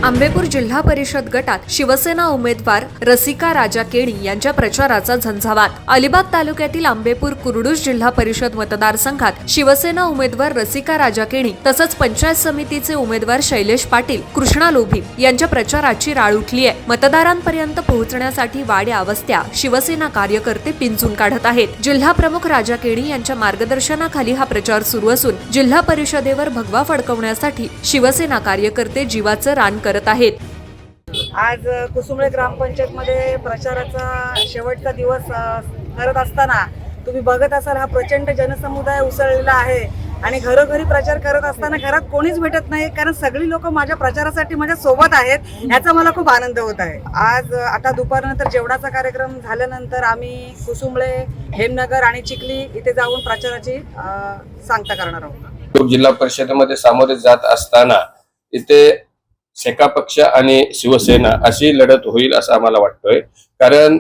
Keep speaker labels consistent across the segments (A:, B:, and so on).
A: आंबेपूर जिल्हा परिषद गटात शिवसेना उमेदवार रसिका राजा केणी यांच्या प्रचाराचा झंझावात। अलिबाग तालुक्यातील आंबेपूर कुर्डूस जिल्हा परिषद मतदारसंघात शिवसेना उमेदवार रसिका राजा केणी तसंच पंचायत समितीचे उमेदवार शैलेश पाटील, कृष्णा लोभी यांच्या प्रचाराची राळ उठली आहे। मतदारांपर्यंत पोहोचण्यासाठी वाड्या वस्त्या शिवसेना कार्यकर्ते पिंजून काढत आहेत। जिल्हा प्रमुख राजा केणी यांच्या मार्गदर्शनाखाली हा प्रचार सुरू असून जिल्हा परिषदेवर भगवा फडकवण्यासाठी शिवसेना कार्यकर्ते जीवाचं रान करत आहेत।
B: आज कुसुंबळे ग्रामपंचायत मध्ये प्रचाराचा शेवटचा दिवस करत असताना तुम्ही बघत असाल हा प्रचंड जनसमुदाय उसळलेला आहे आणि घरोघरी प्रचार करत असताना घरात कोणीच भेटत नाही, कारण सगळी लोक माझ्या प्रचारासाठी माझ्या सोबत आहेत। याचा मला खूप आनंद होत आहे। आज आता दुपारनंतर जेवणाचा कार्यक्रम झाल्यानंतर आम्ही कुसुंबळे, हेमनगर आणि चिखली इथे जाऊन प्रचाराची सांगता करणार आहोत।
C: जिल्हा परिषदेमध्ये सामोरे जात असताना इथे शेका पक्ष आणि शिवसेना अशी लढत होईल असं आम्हाला वाटतोय, कारण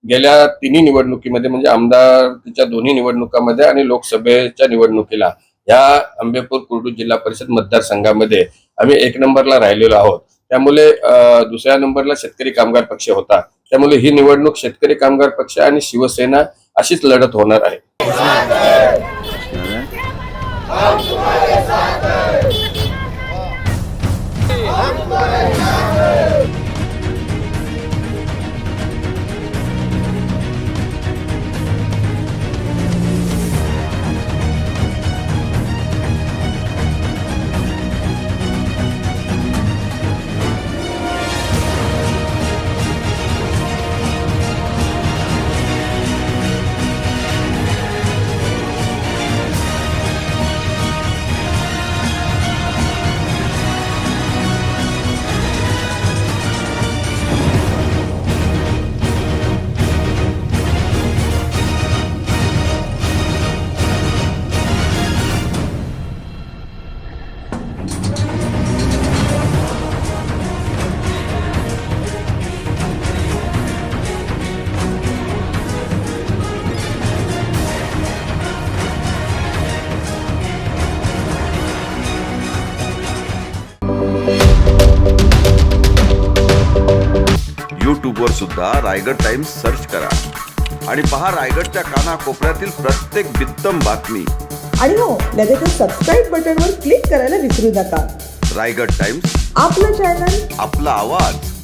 C: गेल्या तिन्ही निवडणुकीमध्ये म्हणजे आमदारकीच्या दोन्ही निवडणुकांमध्ये आणि लोकसभेच्या निवडणुकीला या आंबेपूर कुर्डू जिल्हा परिषद मतदारसंघामध्ये आम्ही 1 नंबरला राहिलेलो आहोत। त्यामुळे दुसऱ्या नंबरला शेतकरी कामगार पक्ष होता। त्यामुळे ही निवडणूक शेतकरी कामगार पक्ष आणि शिवसेना अशीच लढत होणार आहे।
D: यूट्यूबवर सुद्धा रायगड टाइम्स सर्च करा आणि पहा रायगडच्या कानाकोपऱ्यातील प्रत्येक बित्तम बातमी।
E: आणि हो, लगेच सबस्क्राइब बटनवर क्लिक करायला विसरू नका।
D: रायगड टाइम्स,
E: आपलं चॅनल,
D: आपला आवाज।